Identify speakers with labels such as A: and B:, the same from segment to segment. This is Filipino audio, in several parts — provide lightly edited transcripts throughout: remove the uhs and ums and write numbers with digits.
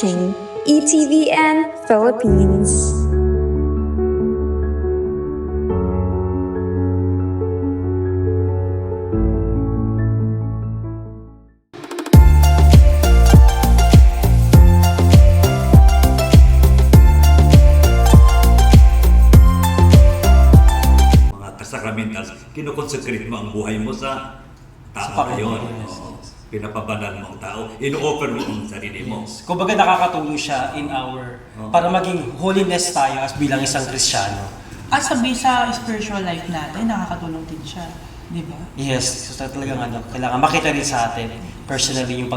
A: watching ETVN Philippines.
B: Sacramental, kinukonsecrate mo ang buhay mo sa tao
C: Sa
B: ngayon.
C: Panginoon, yes.
B: Pinapabanal mo ang tao, ino-offer mo ang sarili mo.
C: Kumbaga nakakatulong siya in our, para maging holiness tayo as bilang isang Kristiyano.
D: At sabi sa spiritual life natin, nakakatulong din siya. Di ba?
C: Yes, so talagang kailangan makita rin sa atin personally yung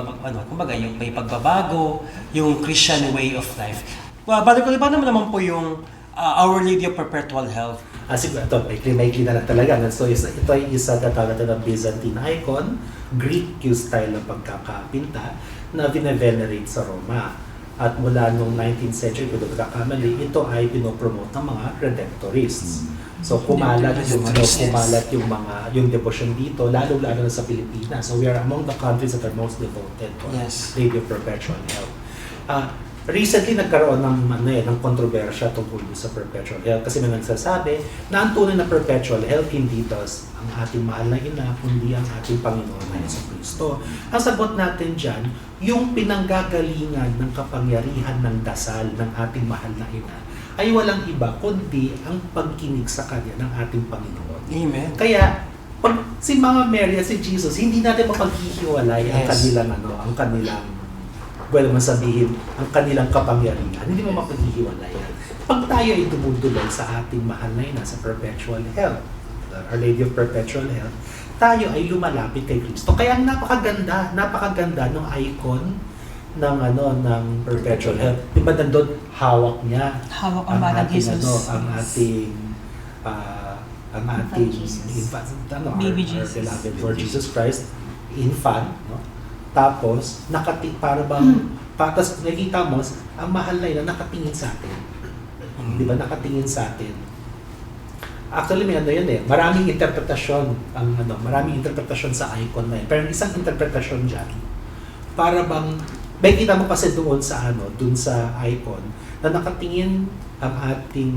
C: kumbaga yung may pagbabago, yung Christian way of life. Balik ko ba naman po yung Our Lady of Perpetual Health?
E: Siguro ito, maikli na lang talaga. So, ito ay isa tatawag natin ng Byzantine icon, Greek style ng pagkakapinta na vine-venerate sa Roma. At mula noong 19th century, kung pagkakamali, ito ay pinopromote ng mga Redemptorists. So, kumalat yung devotion dito, lalo-lalo na sa Pilipinas. So, we are among the countries that are most devoted to Lady of Perpetual Health. Recently, nagkaroon ng kontrobersya tungkol sa perpetual health kasi may nagsasabi na ang tunay na perpetual health hindi ito ang ating mahal na ina, kundi ang ating Panginoon na Jesucristo. Ang sagot natin dyan, yung pinanggagalingan ng kapangyarihan ng dasal ng ating mahal na ina ay walang iba kundi ang pagkinig sa Kanya ng ating Panginoon.
C: Amen.
E: Kaya, pag si Mama Mary at si Jesus, hindi natin mapaghihiwalay ang kanilang masabihin, ang kanilang kapangyarihan. Hindi mo mapaghihiwalayan. Pag tayo ay dumudulog sa ating mahal na ina sa perpetual health, Our Lady of Perpetual Health, tayo ay lumalapit kay Kristo. Kaya napakaganda ng icon ng perpetual health. Di ba nandun, hawak niya
D: Hawak ang balang Jesus.
E: ang ating infant,
D: Baby
E: our
D: Jesus.
E: beloved Lord Jesus Christ, infant, no? Tapos, tapos nakita mo, ang mahal na yun, nakatingin sa atin. Di ba? Nakatingin sa atin. Actually, may maraming interpretasyon sa icon na yun. Pero isang interpretasyon dyan, para bang, may kita mo kasi doon sa icon, na nakatingin ang ating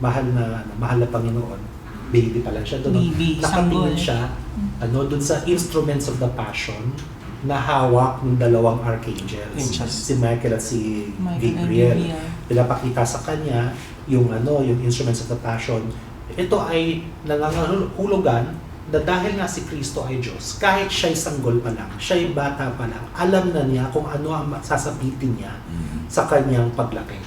E: mahal na Panginoon. Baby pa lang siya doon. Nakatingin siya, doon sa instruments of the passion, na hawak ng dalawang archangels, si Michael at si Gabriel. Pinapakita sa kanya yung instruments of the passion. Ito ay nangangahulugan na dahil nga si Kristo ay Diyos, kahit siya'y sanggol pa lang, siya'y bata pa lang, alam na niya kung ano ang sasabitin niya sa kanyang paglaki.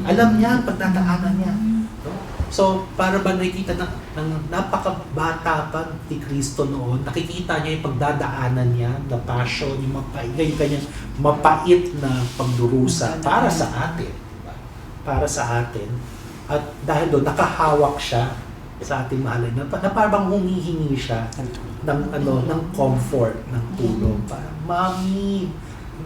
E: Alam niya ang pagdadaanan niya. No? So, para ba nakikita ng napakabata pa ni Kristo noon, nakikita niya yung pagdadaanan niya, na passion, yung kanyang mapait na pagdurusa para sa atin. Diba? Para sa atin. At dahil doon, nakahawak siya sa ating mahalay na parang humihingi siya ng comfort, ng tulong. Parang, Mami,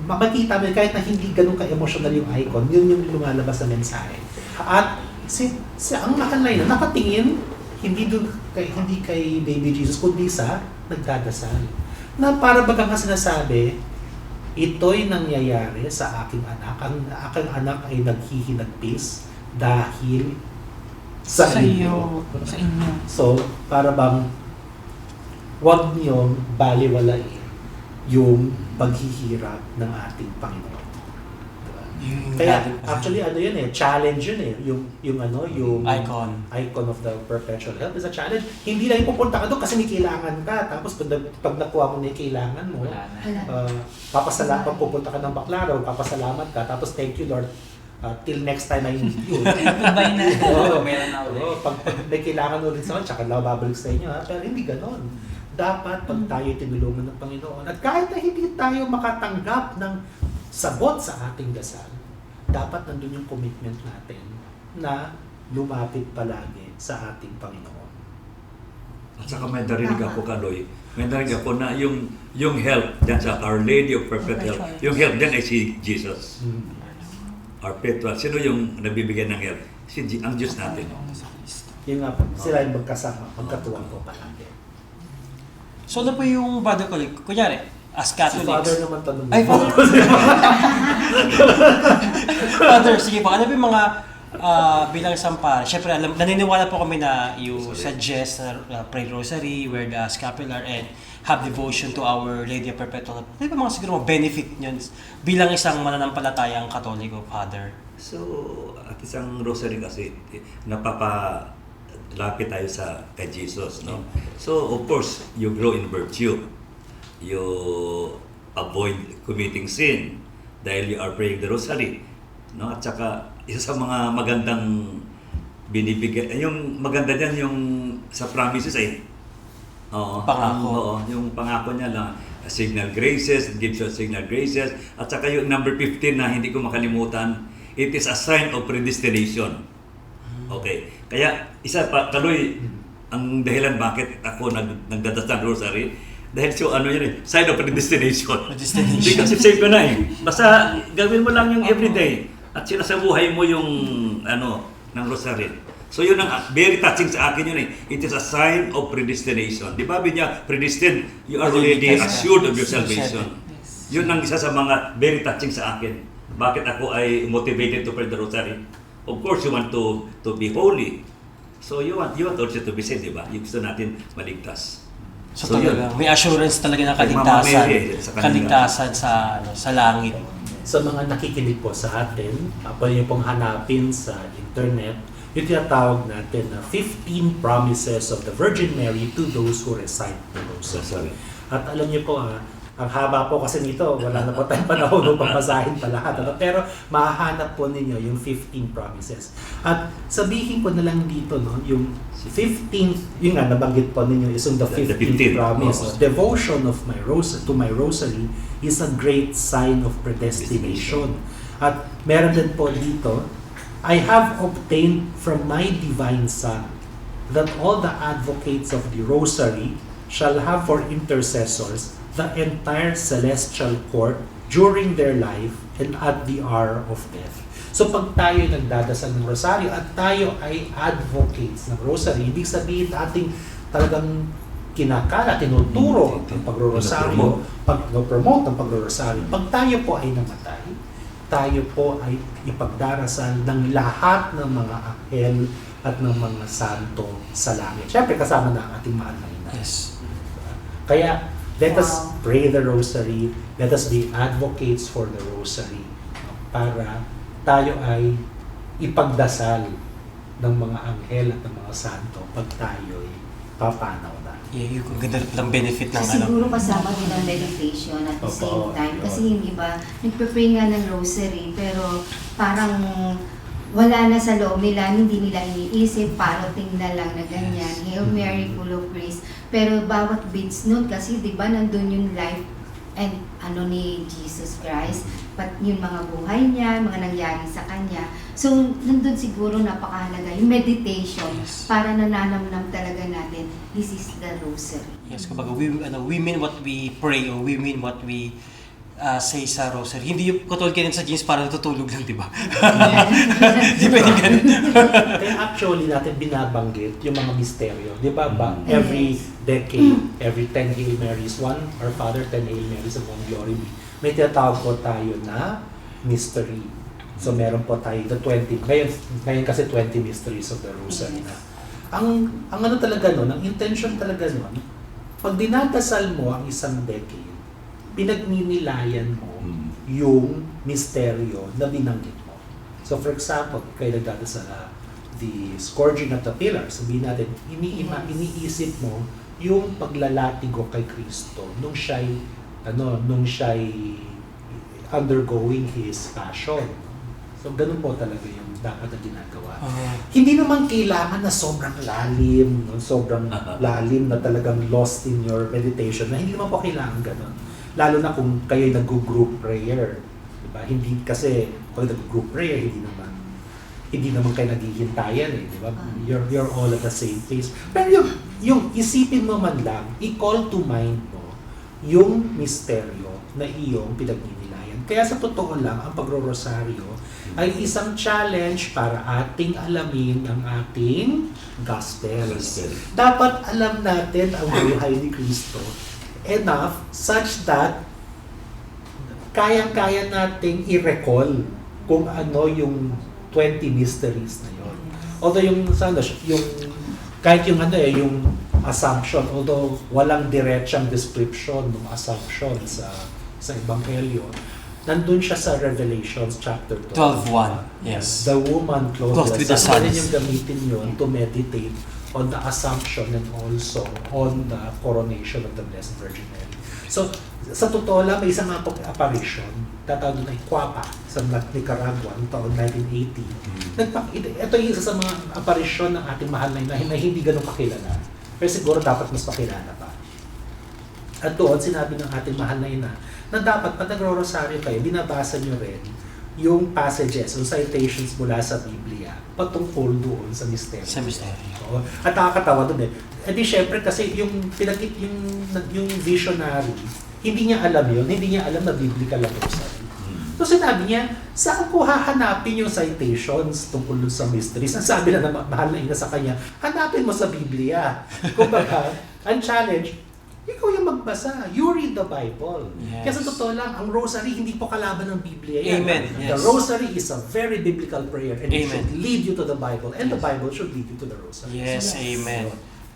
E: makikita mo, kahit na hindi ganun ka-emotional yung icon, yun yung lumalabas na mensahe. At ang mahal na yun, nakatingin, hindi kay Baby Jesus, kundi sa nagdadasal. Na para bagang sinasabi, ito'y nangyayari sa aking anak. Ang aking anak ay naghihinagpis dahil sa inyo.
D: Sa inyo.
E: So, para bang huwag niyong baliwalain yung paghihirap ng ating Panginoon. Kaya actually challenge yun yung icon of the perpetual health is a challenge. Hindi lang pupunta ka doon kasi may kailangan ka, tapos pag nakuha mo na yung kailangan mo, pupunta ka ng Baclaran, papasalamat ka, tapos thank you Lord, till next time I need you.
D: Goodbye na.
E: Pag may kailangan ulit sa akin, tsaka lang babalik sa inyo, pero hindi ganon. Dapat pag tayo tinulungan ng Panginoon, at kahit na hindi tayo makatanggap ng sagot sa ating dasal, dapat nandun yung commitment natin na lumapit palagi sa ating Panginoon.
B: At saka may narinig ako, Kaloy, may narinig ako na yung health dyan sa Our Lady of Perpetual Health, yung health dyan ay si Jesus. Our Perpetual. Sino yung nabibigyan ng health? Ang Diyos natin.
E: Yung nga po, sila yung magkatuwang po palagi.
C: So ano po yung brother ko, kunyari, as Catholics?
E: Si Father naman tanong.
C: Ay, Father. Father, sige po, ano ba yung mga bilang isang pare? Siyempre, naniniwala po kami na you suggest na pray rosary, wear the scapular, and have devotion to Our Lady of Perpetual. Ano ba mga siguro mga benefit yun bilang isang mananampalatayang Katoliko, Father?
B: So, at isang rosary kasi, napapalapit tayo sa kay Jesus, no? So, of course, you grow in virtue. You avoid committing sin dahil you are praying the rosary, no? At saka, isa sa mga magandang binibigay, yung maganda diyan yung sa promises ay
C: Pangako.
B: Oo, yung pangako niya lang, signal graces, gives you signal graces, at saka yung number 15 na hindi ko makalimutan, it is a sign of predestination. Okay. Kaya isa pa, Kaloy, ang dahilan bakit ako nagdadasal ng rosary, dahil so ano yun sign of predestination. Hindi kasi save ko na Basta gawin mo lang yung everyday at sinasabuhay mo yung ng rosary. So yun ang very touching sa akin yun It is a sign of predestination. Di ba niya, predestined, you are already assured of your salvation. Yun ang isa sa mga very touching sa akin. Bakit ako ay motivated to pray the rosary? Of course, you want to be holy. So you want also to be saved, di ba? Yung gusto natin maligtas.
C: So talaga, may assurance talaga ng kaligtasan sa langit.
E: Sa mga nakikinig po sa atin, pwede niyo pong hanapin sa internet yung tinatawag natin na 15 promises of the Virgin Mary to those who recite the Rosary. At alam niyo po, ang haba po kasi nito, wala na po tayong panahon upang basahin pa lahat. Pero mahahanap po ninyo yung 15 promises. At sabihin ko na lang dito, no, yung 15th, yung nga nabanggit po ninyo is yung the 15th promise. Devotion of to my rosary is a great sign of predestination. At meron din po dito, I have obtained from my divine Son that all the advocates of the rosary shall have for intercessors the entire celestial court during their life and at the hour of death. So pag tayo nagdadasal ng rosaryo at tayo ay advocates ng rosary, ibig sabihin ating talagang kinakala, tinuturo ang pagro-rosaryo, pag-promote ang pagro-rosaryo. Pag tayo po ay namatay, tayo po ay ipagdarasal ng lahat ng mga anghel at ng mga santo sa langit. Siyempre kasama na ang ating mahal na ina.
C: Yes.
E: Kaya let us pray the rosary, let us be advocates for the rosary para tayo ay ipagdasal ng mga anghel at ng mga santo pag tayo ay papanaw na.
C: Yeah, yung ganda ng benefit ng
F: Siguro kasama din ang meditation at the same time. Kasi yung iba, nagpe-pray nga ng rosary, pero parang wala na sa loob nila, hindi nila iniisip, parating na lang na ganyan. Hail Mary, full of grace. Pero bawat beads nun, kasi di ba nandun yung life and ni Jesus Christ, yung mga buhay niya, mga nangyari sa kanya. So, nandun siguro napakahalaga yung meditation para nananamnam talaga natin, this is the rosary.
C: Yes, kumbaga we mean what we pray or we mean what we say sa rosary. Hindi yung katulad ganun sa jeans para natutulog lang, di ba? Di pwede ganun.
E: Kaya actually natin binabanggit yung mga misteryo. Di ba? Every decade, every 10 Hail Marys, one Our Father, 10 Hail Marys, and one Glory be. May tinatawag po tayo na mystery. So meron po tayo the 20. Ngayon kasi 20 mysteries of the Rosary na. Ang ano talaga nun, ang intention talaga nun, pag dinadasal mo ang isang decade, pinagninilayan mo yung misteryo na binanggit mo. So for example, kayo nagdadasal the scourging at the pillar, sabihin natin, iniisip mo yung paglalatigo kay Kristo nung siya'y undergoing His passion. So ganun po talaga yung dapat na ginagawa. Hindi naman kailangan na sobrang lalim, no? Sobrang lalim na talagang lost in your meditation, na hindi naman po kailangan ganun. Lalo na kung kayo'y nag-group prayer. Diba? Hindi kasi, kung nag-group prayer, hindi naman kayo naghihintayan diba? You're all at the same place. Pero yung isipin mo man lang, i-call to mind mo yung misteryo na iyong pinagninilayan. Kaya sa totoo lang, ang pagro-rosaryo ay isang challenge para ating alamin ang ating gospels. Dapat alam natin ang buhay ni Kristo enough such that kayang-kaya nating i-recall kung ano yung 20 mysteries na yun. Although yung kahit yung yung assumption, although walang diretsang description ng assumption sa Ebanghelyo, nandun siya sa Revelations chapter 12.
C: 12:1. Yes.
E: The woman clothed
C: Clothed with
E: with the
C: the
E: sun.
C: sun.
E: Yung gamitin yun to meditate on the assumption and also on the coronation of the Blessed Virgin Mary. So, sa totoo lang, may isang apparition, tatawag doon ay Cuapa, sa Nicaragua, noong taon 1980. Ito yung isa sa mga apparition ng ating mahal na ina na hindi ganun kakilala. Pero siguro dapat mas pakilala pa. At doon, sinabi ng ating mahal na ina, na dapat pag nagro-rosaryo kayo, binabasa nyo rin yung passages, yung citations mula sa Biblia, patungkol doon sa misteryo.
C: Sa misteryo.
E: Oo. At nakakatawa doon eh. E di syempre kasi yung visionary, hindi niya alam yun, hindi niya alam na biblical ang rosary. So sinabi niya, saan ko hahanapin yung citations tungkol sa mysteries? Ang sabi na mahal na ina sa kanya, hanapin mo sa Biblia. Kumbaga, ang challenge, ikaw yung magbasa. You read the Bible.
C: Yes.
E: Kasi totoo lang, ang rosary hindi po kalaban ng Biblia. Yan.
C: Amen.
E: The
C: Yes.
E: rosary is a very biblical prayer and it
C: Amen.
E: should lead you to the Bible and the Bible should lead you to the rosary.
C: Yes,
E: So,
C: amen.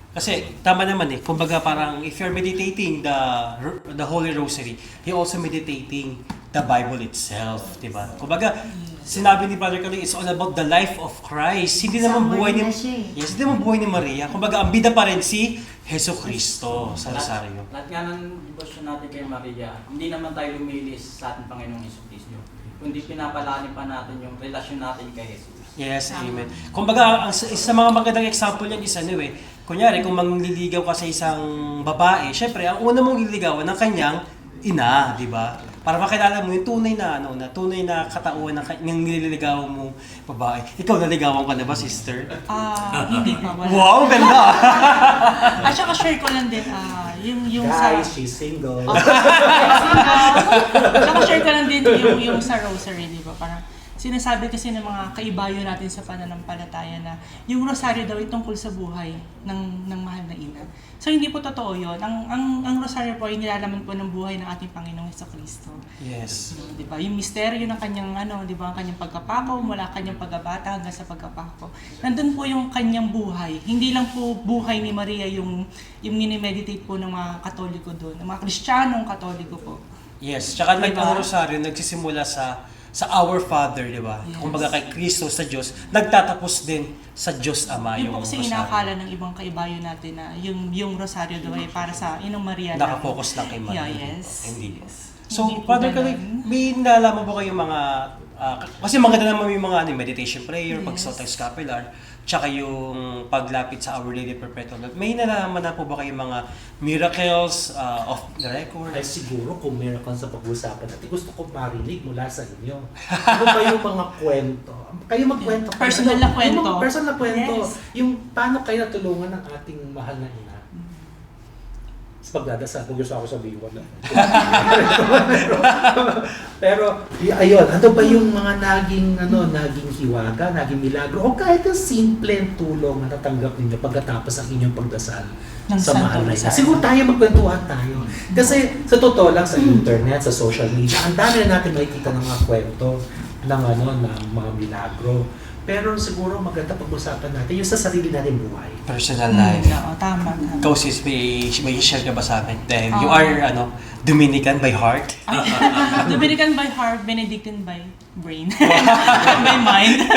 C: Kasi tama naman eh. Kumbaga parang if you're meditating the Holy Rosary, you're also meditating the Bible itself, di ba? Kumbaga, sinabi ni Brother Kaloy, it's all about the life of Christ. Hindi naman buhay ni
F: Summary na siya eh.
C: Yes, hindi naman buhay ni Maria. Kumbaga, ang bida pa rin si Jesu Cristo sa Rosario.
G: Lahat nga ng devotion natin kay Maria, hindi naman tayo lumilis sa ating Panginoong Jesucristo, kundi pinapalalim pa natin yung relasyon natin kay Jesus.
C: Yes, amen. Kumbaga, sa mga magandang example yan is kunyari, kung mangliligaw ka sa isang babae, syempre, ang una mong liligawan ng kanyang ina, di ba? Para makilala mo yung tunay na katauhan ng nililigawan mo babae. Ikaw, naligawan ka na ba, sister?
D: Hindi pa. Wala.
C: Wow, ganda!
D: At saka share ko lang din, yung
E: Guys,
D: sa...
E: she's single.
D: At saka share ko lang din yung sa rosary, di ba? Parang sinasabi kasi ng mga kaibayo natin sa pananampalataya na yung rosaryo daw ay tungkol sa buhay ng mahal na ina. So hindi po totoo yun. Ang rosaryo po ay nilalaman po ng buhay ng ating Panginoong Jesucristo.
C: Yes.
D: Di ba? Yung misteryo ng kanyang di ba, ang kanyang pagkapako mula kanyang pagkabata hanggang sa pagkapako. Nandun po yung kanyang buhay. Hindi lang po buhay ni Maria yung minimeditate po ng mga Katoliko doon, ng mga Kristiyanong Katoliko po.
C: Yes, tsaka
D: Diba?
C: ang rosaryo nagsisimula sa Our Father, di ba?
D: Yes.
C: Kumbaga kay Kristo sa Diyos, nagtatapos din sa Diyos Ama
D: Yun
C: yung
D: po kasi
C: rosaryo.
D: inakala ng ibang kaibayo natin na yung rosaryo daw ay para sa Inong Maria.
C: Nakafocus lang kay Maria.
D: Yeah, yes.
C: Hindi.
D: Yes.
C: So,
D: Hindi po
C: Father
D: ganun.
C: Kaloy, may nalaman po kayong mga, kasi maganda naman yung mga meditation prayer,
D: Yes.
C: pag-salt scapular, tsaka yung paglapit sa Our Lady of Perpetual Love. May nalaman na po ba kayong mga miracles of the record?
E: Ay siguro kung meron kang sa pag-uusapan natin, gusto ko marinig mula sa inyo. Ano ba yung mga kwento? Kayo magkwento. kayo.
D: Personal na kwento.
E: Yung mga personal na kwento.
D: Yes.
E: Yung paano kayo natulungan ng ating mahal na ina. Sa pagdadasal, kung gusto ako sabihin ko na. Pero, ayun, ano ba yung mga naging hiwaga, naging milagro, o kahit yung simpleng tulong na natanggap ninyo pagkatapos ang inyong pagdasal
D: Ng
E: sa
D: Santo
E: mahal na ina.
D: Rosario.
E: Siguro tayo magkwentuhan tayo. Kasi sa totoo lang, sa internet, sa social media, ang dami na natin makikita ng mga kwento ng mga milagro. Pero siguro maganda pag-usapan natin yung sa sarili natin buhay.
C: Personal life.
D: Oo, tama.
C: Ikaw sis, may share ka ba sa akin? Dahil you are Dominican by heart.
D: Dominican by heart, Benedictine by brain. By mind.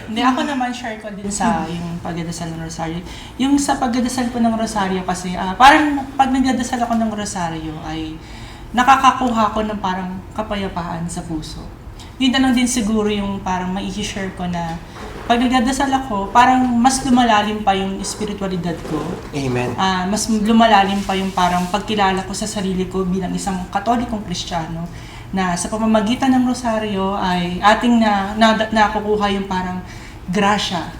D: Hindi, ako naman share ko din sa yung pagdadasal ng rosaryo. Yung sa pagdadasal ko ng rosaryo kasi, parang pag nagdadasal ako ng rosaryo ay nakakakuha ko ng parang kapayapaan sa puso. Yun na lang din siguro yung parang mai-share ko na pag nagdadasal ako, parang mas lumalalim pa yung spiritualidad ko.
C: Amen.
D: Mas lumalalim pa yung parang pagkilala ko sa sarili ko bilang isang Katolikong Kristiyano na sa pamamagitan ng rosaryo ay ating nakukuha yung parang grasya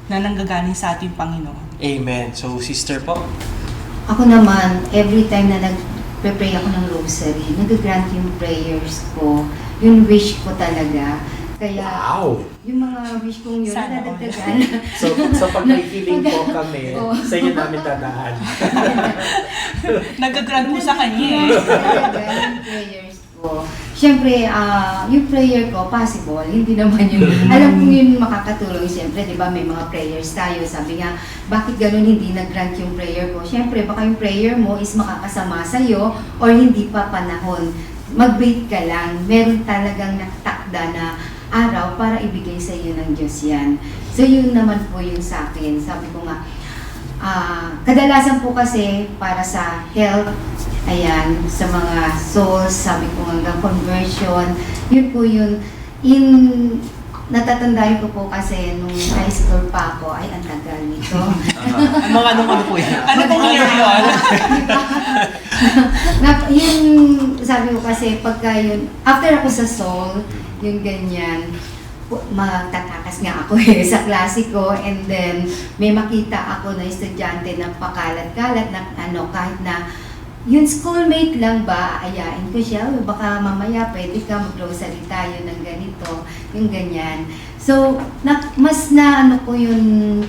D: na nanggagaling sa ating Panginoon.
C: Amen. So, sister po?
F: Ako naman, every time na nag-pray ako ng rosary, nag-grant yung prayers ko, yung wish ko talaga. Kaya,
E: Wow!
F: yung mga wish kong yun,
D: Sana
F: nadagdagan.
E: So pag may feeling po kami,
F: Oo.
E: sa inyo namin dadaan.
D: Nag-grant mo sa kanya eh.
F: Talaga, yung prayers ko. ko. Siyempre, yung prayer ko, possible, hindi naman yun. Alam ko yun makakatulong. Siyempre, di ba, may mga prayers tayo. Sabi nga, bakit ganun hindi nag-grant yung prayer ko? Siyempre, baka yung prayer mo is makakasama sa'yo or hindi pa panahon. Mag-wait ka lang. Meron talagang nakatakda na araw para ibigay sa iyo ng Diyos yan. So, yun naman po yung sa akin. Sabi ko nga, kadalasan po kasi para sa health, ayan, sa mga souls, sabi ko hanggang conversion, yun po yun. Natatandaan ko po kasi nung high school pa ako, ay ang tagal nito.
C: Ano po yan?
D: Ano pong year yun?
F: Yun, sabi ko kasi pagka yun, after ako sa soul, yung ganyan, magtatakas nga ako sa klase ko, and then may makita ako na estudyante na pakalat-kalat na kahit na yung schoolmate lang ba, ayain ko siya, baka mamaya pwede ka mag-grocery tayo ng ganito, yung ganyan. So, mas na ko yung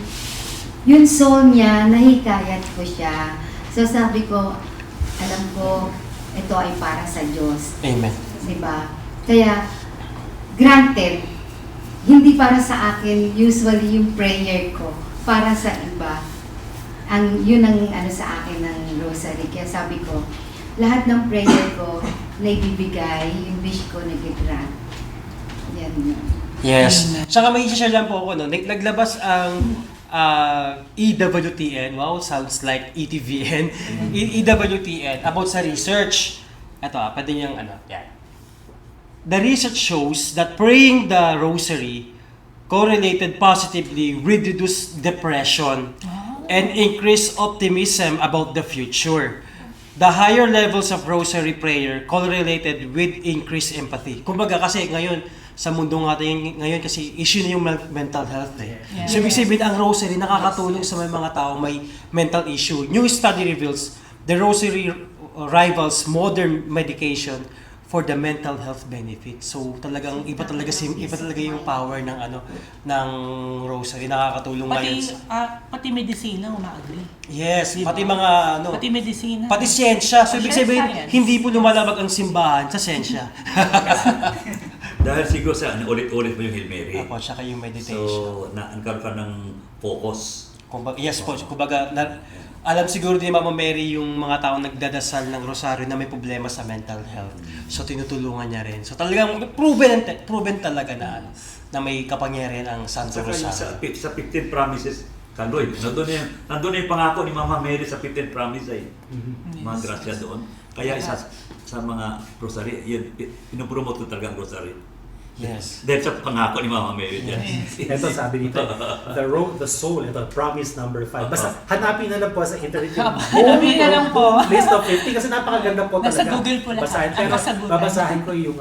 F: soul niya, nahikayat ko siya. So sabi ko, alam ko, ito ay para sa Diyos.
C: Amen.
F: Diba? Kaya, granted, hindi para sa akin usually yung prayer ko, para sa iba. Yun ang sa akin ng rosary. Kaya sabi ko, lahat ng prayer ko na ibibigay, yung wish ko nag-grant. Yan yun.
C: Yes. Saka may i-share lang po ako, no? Naglabas ang EWTN, wow, sounds like ETVN, EWTN, about sa research. Ito, pwede niyang yan. The research shows that praying the rosary correlated positively with reduced depression and increased optimism about the future. The higher levels of rosary prayer correlated with increased empathy. Kumbaga kasi ngayon, sa mundo natin ngayon kasi issue na yung mental health eh.
D: Yeah.
C: So ibig sabihin ang rosary nakakatulong sa mga tao may mental issue. New study reveals the rosary rivals modern medication for the mental health benefit. So talagang iba talaga yung power ng ng rosary, nakakatulong ngayon.
D: Pati medisina umaagree.
C: Yes,
D: Diba?
C: pati mga
D: Pati medisina.
C: pati siyensya. So ibig sabihin
D: Science.
C: hindi po lumalabag ang simbahan sa siyensya.
B: Dahil siguro sa ulit-ulit mo yung Hail Mary.
C: Apo, tsaka yung meditation.
B: So, nagkaroon ka ng focus.
C: Yes po, kumbaga, alam siguro din ni Mama Mary yung mga taong nagdadasal ng rosaryo na may problema sa mental health. So tinutulungan niya rin. So talagang proven talaga na may kapangyarihan ang Santo
B: Saka
C: Rosario.
B: sa 15 promises, Kaloy, nandun yung pangako ni Mama Mary sa 15 promises mga grasya doon. Kaya isa sa mga rosary, yun, pinupromote ko talaga ang rosary.
C: Yes.
B: Dahil sa pangako ni Mama Mary dyan.
E: Ito sabi dito, the soul, ito, promise number 5. Basta hanapin na lang po sa internet yung
D: Hanapin na lang po.
E: list of 50 kasi napakaganda po talaga.
D: Nasa Google po lahat.
E: Basahin, pero
D: Nasa Google.
E: babasahin ko yung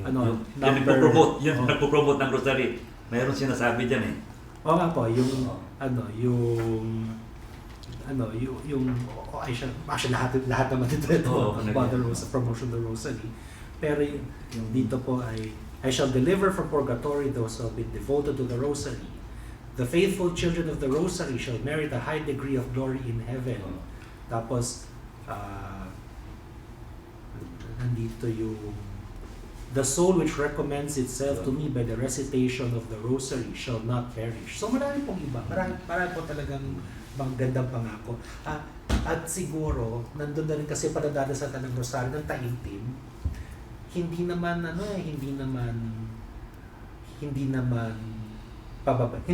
E: number.
B: Yung nagpo-promote ng rosary. Mayroon sinasabi dyan eh.
E: Oo nga po, lahat naman dito about the rosary, promotion of the rosary. Pero yung dito po ay, I shall deliver from purgatory those who have been devoted to the rosary. The faithful children of the rosary shall merit a high degree of glory in heaven. Tapos, nandito yung, the soul which recommends itself to me by the recitation of the rosary shall not perish. So marami pong iba. Marami po talagang gandang pangako. At siguro, nandun na rin kasi panadadasal ka ng rosaryo ng taimtim. Hindi naman hindi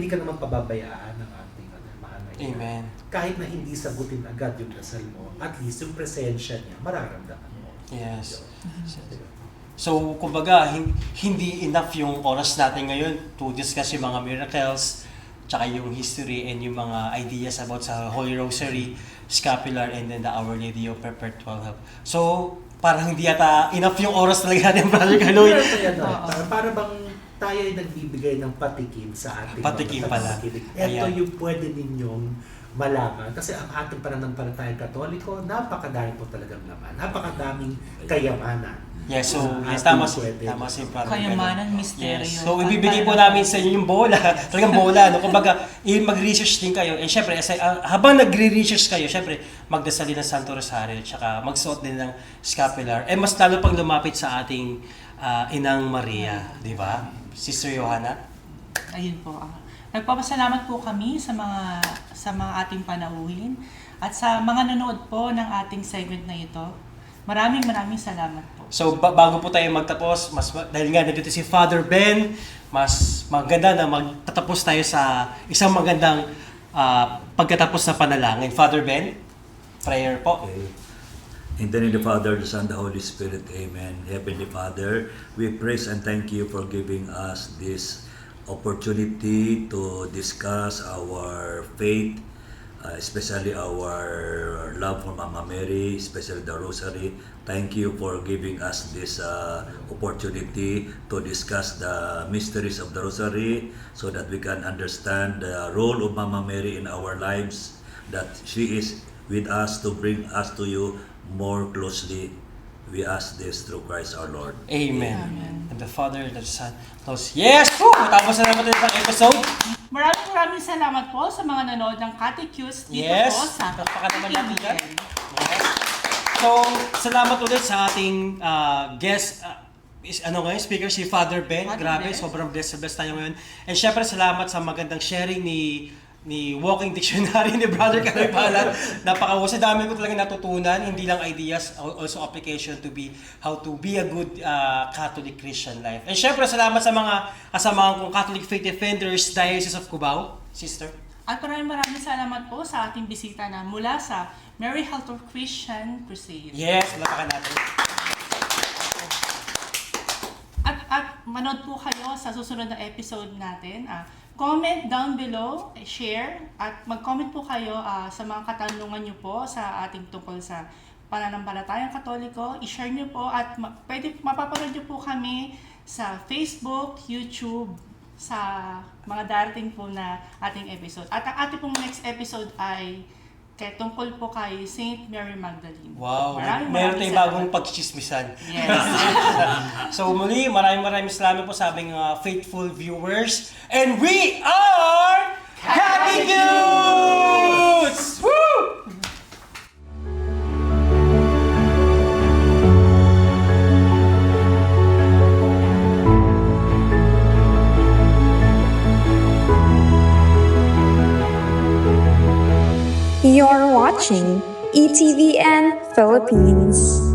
E: ka naman pababayaan ng ating mahal na Ina.
C: Amen.
E: Kahit na hindi sagutin agad yung dasal mo, at least yung presensya niya, mararamdaman mo.
C: Yes. So, kumbaga, hindi enough yung oras natin ngayon to discuss yung mga miracles, tsaka yung history and yung mga ideas about sa Holy Rosary, Scapular, and then the Our Lady of Perpetual Help. So, parang hindi yata enough yung oras talaga natin, Brother Kaloy.
E: Para bang tayo ay nagbibigay ng patikim sa ating
C: Patikim
E: mga
C: pala.
E: tagapakinig. Ito
C: Ayan.
E: yung pwede ninyong malaman. Kasi ang ating pananampalatayang Katoliko, napakadami po talagang laman. Napakadaming kayamanan.
C: Yes, so yes,
E: Ating
C: tama,
E: pwede.
C: tama si Brother
D: Kayamanan,
C: Beno.
D: misteryo.
C: Yes. So ibibigay po namin sa inyo yung bola, talagang bola, no? Kumbaga, mag-research din kayo. And syempre, habang nagre-research kayo, syempre, magdasal din ng Santo Rosario, tsaka magsuot din ng scapular. And mas lalo pang lumapit sa ating Inang Maria, di ba? Sister Johanna?
D: Ayun po. Nagpapasalamat po kami sa mga ating panauhin at sa mga nanood po ng ating segment na ito. Maraming salamat po.
C: So bago po tayo magtapos, dahil nga nandito si Father Ben, mas maganda na magtatapos tayo sa isang magandang pagkatapos na panalangin. Father Ben, prayer po.
B: Okay. In the name of the Father, the Son, the Holy Spirit, Amen. Heavenly Father, we praise and thank you for giving us this opportunity to discuss our faith, especially our love for Mama Mary, especially the Rosary. Thank you for giving us this opportunity to discuss the mysteries of the Rosary so that we can understand the role of Mama Mary in our lives, that she is with us to bring us to you more closely. We ask this through Christ our Lord.
C: Amen. And the Father, the Son, those. Yes! Woo! Tapos na naman ito ang episode.
D: Maraming salamat po sa mga nanood ng Catechus dito
C: Yes!
D: po sa
C: Napaka naman natin yan.
D: TVN.
C: Yes. So, salamat ulit sa ating guest, speaker, si Father Ben.
D: Father
C: Grabe,
D: Ben.
C: sobrang blessed tayo ngayon. And syempre, salamat sa magandang sharing ni Walking Dictionary ni Brother Kaloy Balan. Napakahusay. Dami ko talaga natutunan, hindi lang ideas, also application to be how to be a good Catholic Christian life. And syempre, salamat sa mga kasamahan kong Catholic Faith Defenders, Diocese of Cubao. Sister?
D: At maraming salamat po sa ating bisita na mula sa Mary Health of Christian Crusade.
C: Yes, lapakan natin.
D: At manood po kayo sa susunod na episode natin. Comment down below, share, at mag-comment po kayo sa mga katanungan nyo po sa ating tungkol sa pananampalatayang Katoliko. I-share nyo po at mapapanood nyo po kami sa Facebook, YouTube, sa mga darating po na ating episode. At ang ating pong next episode ay tungkol po kay Saint Mary Magdalene.
C: Wow,
D: Maraming
C: meron tayong
D: salamat.
C: bagong pagchichismisan.
D: Yes.
C: So muli, maraming salamat po sa aming faithful viewers. And we are Catechus! Woo!
A: You're watching ETVN Philippines.